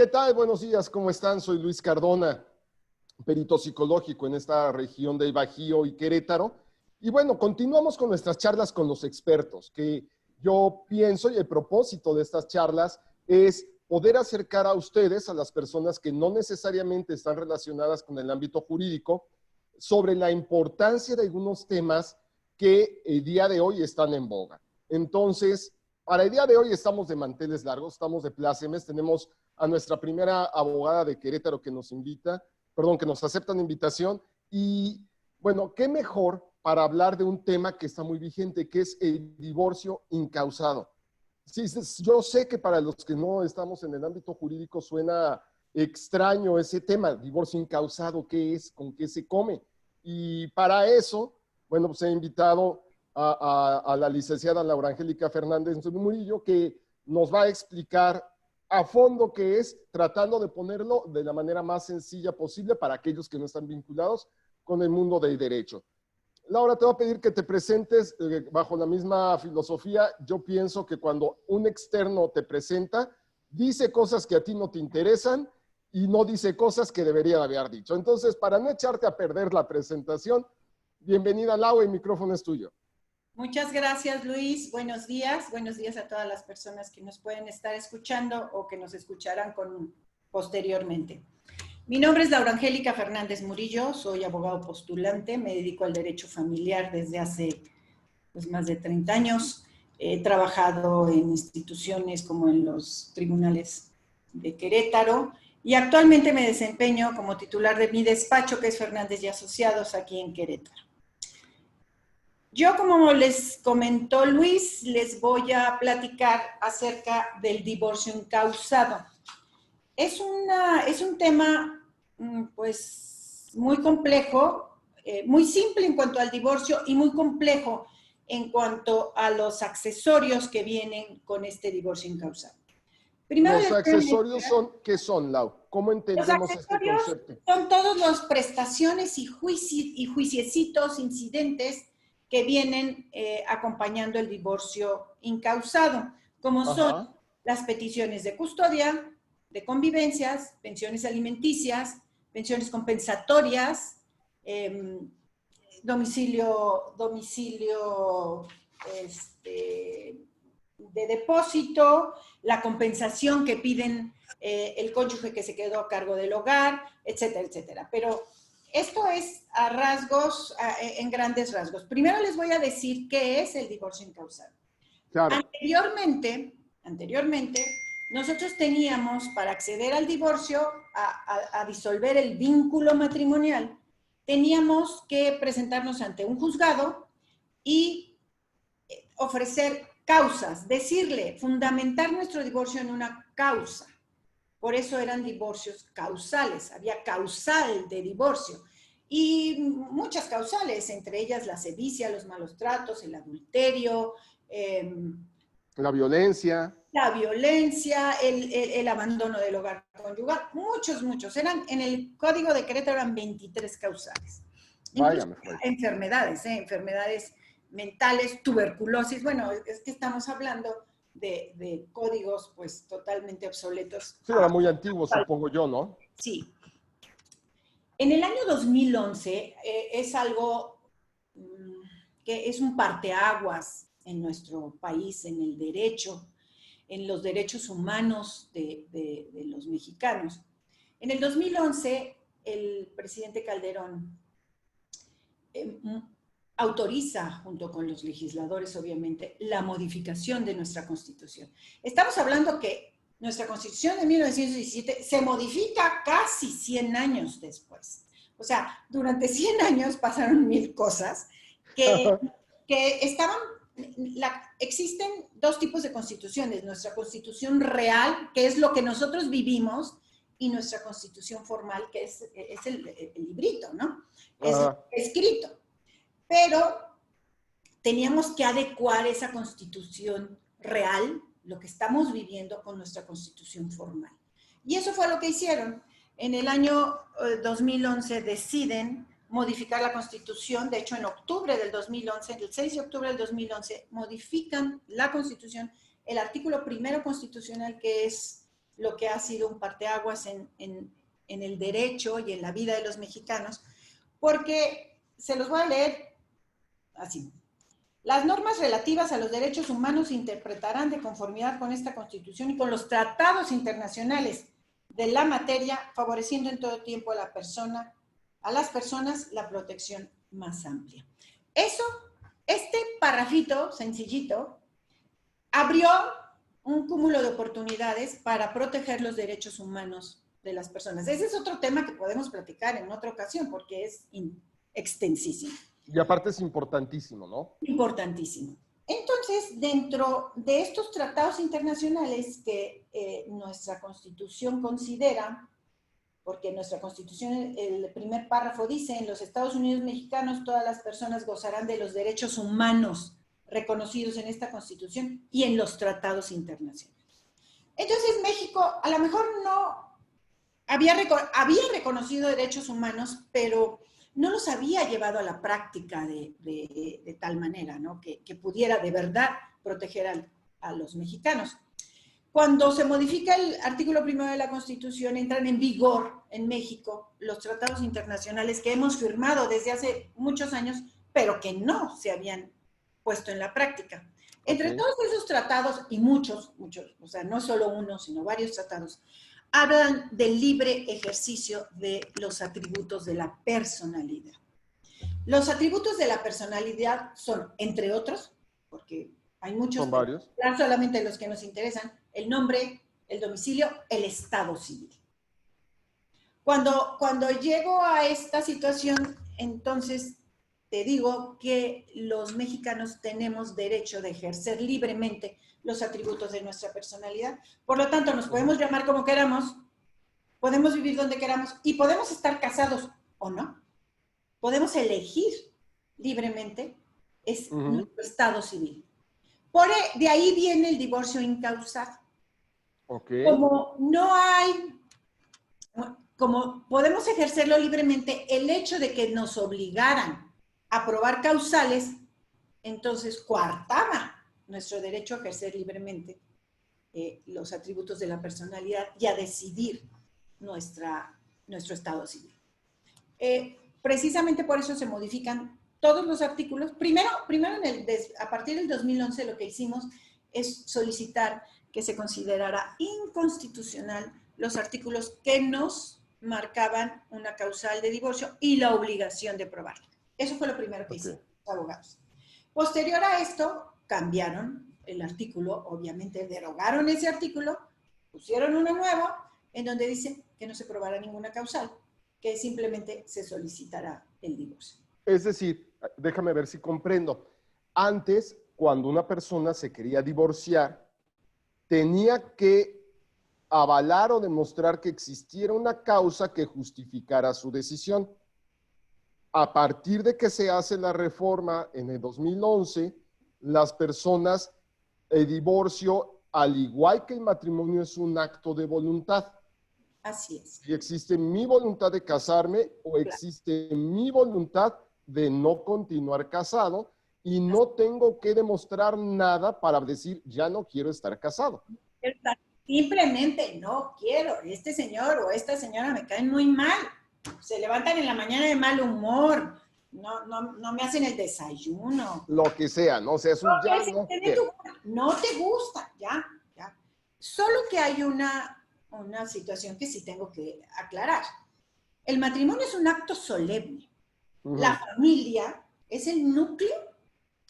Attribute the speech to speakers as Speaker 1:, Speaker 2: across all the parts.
Speaker 1: ¿Qué tal? Buenos días, ¿cómo están? Soy Luis Cardona, perito psicológico en esta región del Bajío y Querétaro. Y bueno, continuamos con nuestras charlas con los expertos, que yo pienso y el propósito de estas charlas es poder acercar a ustedes, a las personas que no necesariamente están relacionadas con el ámbito jurídico, sobre la importancia de algunos temas que el día de hoy están en boga. Entonces, para el día de hoy estamos de manteles largos, estamos de plácemes, tenemos a nuestra primera abogada de Querétaro que nos que nos acepta la invitación. Y bueno, qué mejor para hablar de un tema que está muy vigente, que es el divorcio incausado. Sí, yo sé que para los que no estamos en el ámbito jurídico suena extraño ese tema, divorcio incausado, ¿qué es? ¿Con qué se come? Y para eso, bueno, pues he invitado a la licenciada Laura Angélica Fernández Murillo, que nos va a explicar a fondo qué es, tratando de ponerlo de la manera más sencilla posible para aquellos que no están vinculados con el mundo del derecho. Laura, te voy a pedir que te presentes bajo la misma filosofía. Yo pienso que cuando un externo te presenta, dice cosas que a ti no te interesan y no dice cosas que debería haber dicho. Entonces, para no echarte a perder la presentación, bienvenida, Laura, el micrófono es tuyo.
Speaker 2: Muchas gracias, Luis. Buenos días a todas las personas que nos pueden estar escuchando o que nos escucharán posteriormente. Mi nombre es Laura Angélica Fernández Murillo, soy abogado postulante, me dedico al derecho familiar desde hace más de 30 años. He trabajado en instituciones como en los tribunales de Querétaro y actualmente me desempeño como titular de mi despacho, que es Fernández y Asociados, aquí en Querétaro. Yo, como les comentó Luis, les voy a platicar acerca del divorcio incausado. Es un tema, pues, muy complejo, muy simple en cuanto al divorcio y muy complejo en cuanto a los accesorios que vienen con este divorcio incausado.
Speaker 1: Primero, los accesorios son, ¿qué son, Lau? ¿Cómo entendemos este concepto?
Speaker 2: Son todas las prestaciones y juiciecitos, incidentes que vienen acompañando el divorcio incausado, como son las peticiones de custodia, de convivencias, pensiones alimenticias, pensiones compensatorias, domicilio de depósito, la compensación que piden el cónyuge que se quedó a cargo del hogar, etcétera, etcétera. Pero esto es a rasgos, en grandes rasgos. Primero les voy a decir qué es el divorcio incausado. Claro. Anteriormente, nosotros teníamos, para acceder al divorcio, a disolver el vínculo matrimonial, teníamos que presentarnos ante un juzgado y ofrecer causas, fundamentar nuestro divorcio en una causa. Por eso eran divorcios causales, había causal de divorcio. Y muchas causales, entre ellas la sevicia, los malos tratos, el adulterio.
Speaker 1: La violencia.
Speaker 2: La violencia, el abandono del hogar conyugal, muchos. En el Código de Querétaro eran 23 causales.
Speaker 1: Váyame,
Speaker 2: enfermedades mentales, tuberculosis. Bueno, es que estamos hablando de códigos pues totalmente obsoletos.
Speaker 1: Sí, era muy antiguo, supongo yo, ¿no?
Speaker 2: Sí. En el año 2011 es algo que es un parteaguas en nuestro país, en el derecho, en los derechos humanos de los mexicanos. En el 2011, el presidente Calderón autoriza, junto con los legisladores, obviamente, la modificación de nuestra Constitución. Estamos hablando que nuestra Constitución de 1917 se modifica casi 100 años después. O sea, durante 100 años pasaron 1000 cosas que estaban... Existen dos tipos de constituciones, nuestra Constitución real, que es lo que nosotros vivimos, y nuestra Constitución formal, que es el librito, ¿no? Es escrito. Pero teníamos que adecuar esa Constitución real, lo que estamos viviendo, con nuestra Constitución formal. Y eso fue lo que hicieron. En el año 2011 deciden modificar la Constitución. De hecho, en octubre del 2011, el 6 de octubre del 2011, modifican la Constitución, el artículo primero constitucional, que es lo que ha sido un parteaguas en el derecho y en la vida de los mexicanos, porque se los voy a leer así. Las normas relativas a los derechos humanos se interpretarán de conformidad con esta Constitución y con los tratados internacionales de la materia, favoreciendo en todo tiempo a las personas la protección más amplia. Este parrafito sencillito abrió un cúmulo de oportunidades para proteger los derechos humanos de las personas. Ese es otro tema que podemos platicar en otra ocasión porque es extensísimo.
Speaker 1: Y aparte es importantísimo, ¿no?
Speaker 2: Importantísimo. Entonces, dentro de estos tratados internacionales que nuestra Constitución considera, porque nuestra Constitución, el primer párrafo dice, en los Estados Unidos mexicanos todas las personas gozarán de los derechos humanos reconocidos en esta Constitución y en los tratados internacionales. Entonces, México a lo mejor no había reconocido derechos humanos, pero no los había llevado a la práctica de tal manera, ¿no? Que pudiera de verdad proteger a los mexicanos. Cuando se modifica el artículo 1 de la Constitución, entran en vigor en México los tratados internacionales que hemos firmado desde hace muchos años, pero que no se habían puesto en la práctica. Entre todos esos tratados, y muchos, o sea, no solo uno, sino varios tratados, hablan del libre ejercicio de los atributos de la personalidad. Los atributos de la personalidad son, entre otros, porque hay muchos,
Speaker 1: son varios,
Speaker 2: solamente los que nos interesan, el nombre, el domicilio, el estado civil. Cuando llego a esta situación, entonces te digo que los mexicanos tenemos derecho de ejercer libremente los atributos de nuestra personalidad. Por lo tanto, nos podemos llamar como queramos, podemos vivir donde queramos y podemos estar casados o no. Podemos elegir libremente nuestro estado civil. De ahí viene el divorcio incausado. Como no hay, como podemos ejercerlo libremente, el hecho de que nos obligaran a probar causales, entonces coartaba nuestro derecho a ejercer libremente los atributos de la personalidad y a decidir nuestro estado civil. Precisamente por eso se modifican todos los artículos. Primero a partir del 2011 lo que hicimos es solicitar que se considerara inconstitucional los artículos que nos marcaban una causal de divorcio y la obligación de probarlo. Eso fue lo primero que hicimos los abogados. Posterior a esto, cambiaron el artículo, obviamente derogaron ese artículo, pusieron uno nuevo en donde dice que no se probara ninguna causal, que simplemente se solicitará el divorcio.
Speaker 1: Es decir, déjame ver si comprendo. Antes, cuando una persona se quería divorciar, tenía que avalar o demostrar que existiera una causa que justificara su decisión. A partir de que se hace la reforma en el 2011, las personas, el divorcio, al igual que el matrimonio, es un acto de voluntad.
Speaker 2: Así es.
Speaker 1: Si existe mi voluntad de casarme o existe mi voluntad de no continuar casado y no tengo que demostrar nada para decir ya no quiero estar casado.
Speaker 2: Simplemente no quiero. Este señor o esta señora me caen muy mal. Se levantan en la mañana de mal humor. No me hacen el desayuno.
Speaker 1: Lo que sea, ¿no? O sea, es un ya no quiero.
Speaker 2: No te gusta, ya. Solo que hay una situación que sí tengo que aclarar. El matrimonio es un acto solemne. La familia es el núcleo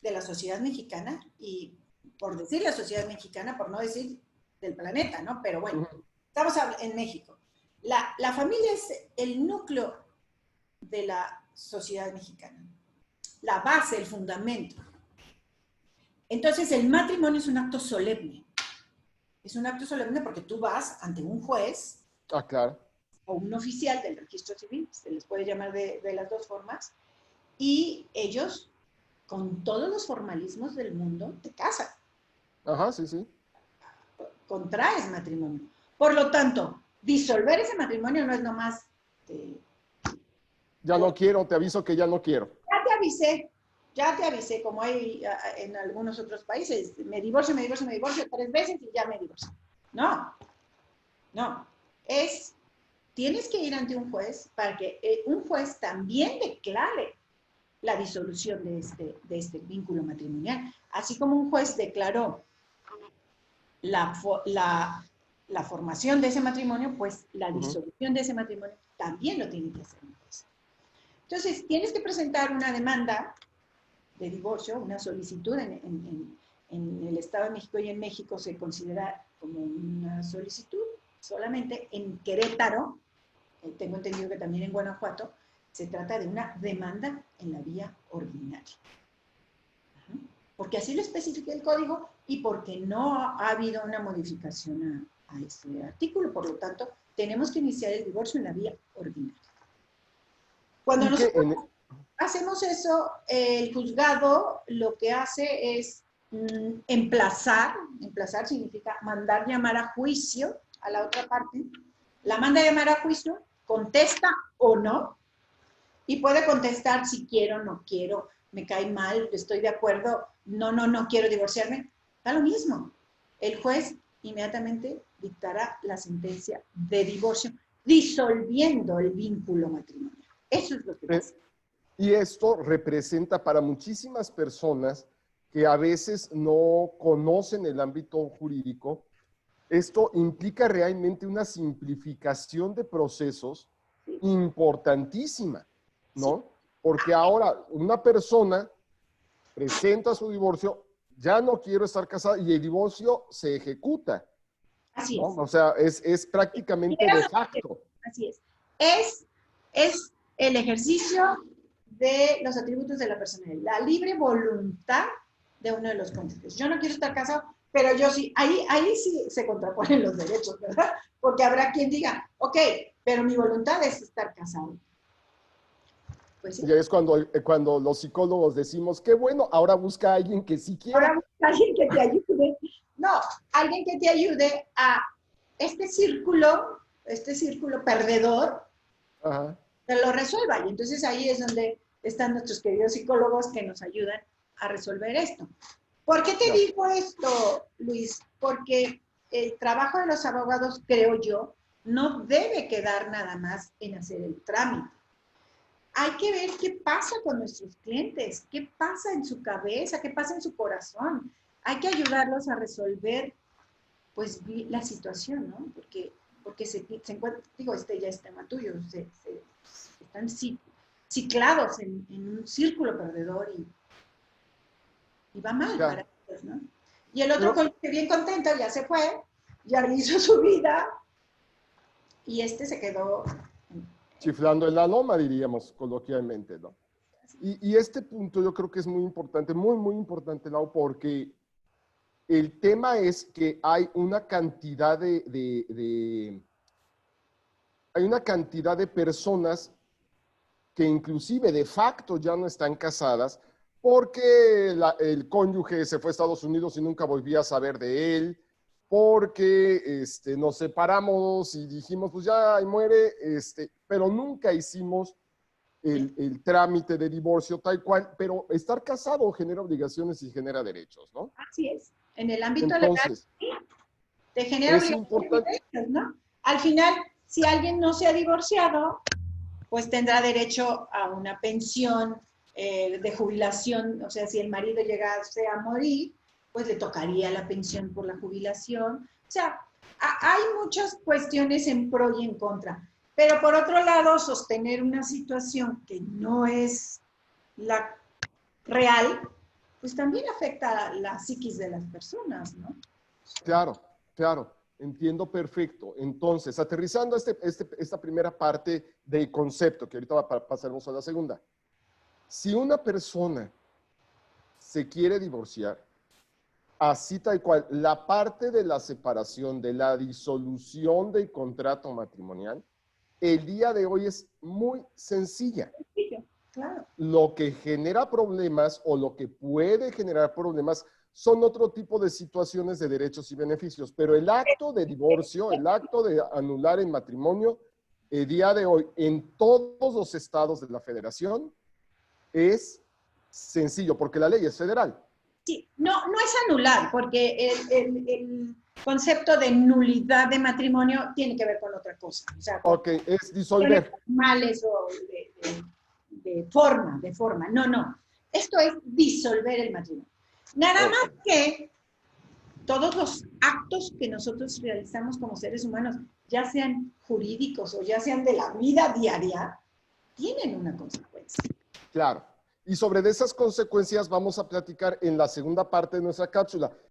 Speaker 2: de la sociedad mexicana y, por decir la sociedad mexicana, por no decir del planeta, ¿no? Pero bueno, estamos en México. La familia es el núcleo de la sociedad mexicana. La base, el fundamento. Entonces, el matrimonio es un acto solemne. Es un acto solemne porque tú vas ante un juez
Speaker 1: claro.
Speaker 2: o un oficial del registro civil, se les puede llamar de las dos formas, y ellos, con todos los formalismos del mundo, te casan.
Speaker 1: Ajá, sí.
Speaker 2: Contraes matrimonio. Por lo tanto, disolver ese matrimonio no es nomás...
Speaker 1: ya no quiero, te aviso que ya no quiero.
Speaker 2: Ya te avisé, como hay en algunos otros países. Me divorcio 3 veces y ya me divorcio. No. No, tienes que ir ante un juez para que un juez también declare la disolución de este vínculo matrimonial. Así como un juez declaró la, la formación de ese matrimonio, pues la disolución de ese matrimonio también lo tiene que hacer un juez. Entonces, tienes que presentar una demanda de divorcio, una solicitud en el Estado de México, y en México se considera como una solicitud. Solamente en Querétaro, tengo entendido que también en Guanajuato, se trata de una demanda en la vía ordinaria. Porque así lo especifica el código y porque no ha habido una modificación a este artículo. Por lo tanto, tenemos que iniciar el divorcio en la vía ordinaria. Cuando nosotros hacemos eso, el juzgado lo que hace es emplazar significa mandar llamar a juicio a la otra parte, la manda a llamar a juicio, contesta o no, y puede contestar si quiero, no quiero, me cae mal, estoy de acuerdo, no quiero divorciarme, da lo mismo. El juez inmediatamente dictará la sentencia de divorcio, disolviendo el vínculo matrimonial. Eso es lo que pasa.
Speaker 1: Y esto representa para muchísimas personas que a veces no conocen el ámbito jurídico, esto implica realmente una simplificación de procesos importantísima, ¿no? Porque ahora una persona presenta su divorcio, ya no quiero estar casada, y el divorcio se ejecuta.
Speaker 2: Así
Speaker 1: ¿no?
Speaker 2: es.
Speaker 1: O sea, es prácticamente de facto.
Speaker 2: Así es. Es el ejercicio de los atributos de la personalidad, la libre voluntad de uno de los cónyuges. Yo no quiero estar casado, pero yo sí, ahí sí se contraponen los derechos, ¿verdad? Porque habrá quien diga, ok, pero mi voluntad es estar casado.
Speaker 1: Pues sí. Y es cuando los psicólogos decimos, qué bueno, ahora busca a alguien que sí quiera.
Speaker 2: Ahora busca a alguien que te ayude. No, alguien que te ayude a este círculo perdedor,
Speaker 1: ajá,
Speaker 2: que lo resuelva. Y entonces ahí es donde están nuestros queridos psicólogos que nos ayudan a resolver esto. ¿Por qué te digo esto, Luis? Porque el trabajo de los abogados, creo yo, no debe quedar nada más en hacer el trámite. Hay que ver qué pasa con nuestros clientes, qué pasa en su cabeza, qué pasa en su corazón. Hay que ayudarlos a resolver, pues, la situación, ¿no? Porque se encuentra, digo, ya es tema tuyo, están ciclados en un círculo perdedor y va mal para ellos, ¿no? Y el otro, que bien contento, ya se fue, ya hizo su vida, y se quedó
Speaker 1: chiflando en la loma, diríamos coloquialmente, ¿no? Y este punto yo creo que es muy importante, muy, muy importante, Lau, porque el tema es que hay una cantidad hay una cantidad de personas que inclusive de facto ya no están casadas porque el cónyuge se fue a Estados Unidos y nunca volví a saber de él, porque nos separamos y dijimos, pues ya ahí muere, pero nunca hicimos el trámite de divorcio tal cual, pero estar casado genera obligaciones y genera derechos, ¿no?
Speaker 2: Así es. En el ámbito legal, sí, te genera obligaciones y derechos, ¿no? Al final, si alguien no se ha divorciado, pues tendrá derecho a una pensión de jubilación, o sea, si el marido llegase a morir, pues le tocaría la pensión por la jubilación. O sea, hay muchas cuestiones en pro y en contra. Pero por otro lado, sostener una situación que no es la real, pues también afecta a la psiquis de las personas, ¿no?
Speaker 1: Claro, claro. Entiendo perfecto. Entonces, aterrizando esta primera parte del concepto, que ahorita pasaremos a la segunda. Si una persona se quiere divorciar, así tal cual, la parte de la separación, de la disolución del contrato matrimonial, el día de hoy es muy sencilla.
Speaker 2: Claro.
Speaker 1: Lo que genera problemas o lo que puede generar problemas son otro tipo de situaciones de derechos y beneficios, pero el acto de divorcio, el acto de anular el matrimonio, el día de hoy en todos los estados de la federación es sencillo, porque la ley es federal.
Speaker 2: Sí, no es anular, porque concepto de nulidad de matrimonio tiene que ver con otra cosa. O sea,
Speaker 1: Ok, es disolver.
Speaker 2: Formales o de forma. No. Esto es disolver el matrimonio. Nada más que todos los actos que nosotros realizamos como seres humanos, ya sean jurídicos o ya sean de la vida diaria, tienen una consecuencia.
Speaker 1: Claro. Y sobre esas consecuencias vamos a platicar en la segunda parte de nuestra cápsula.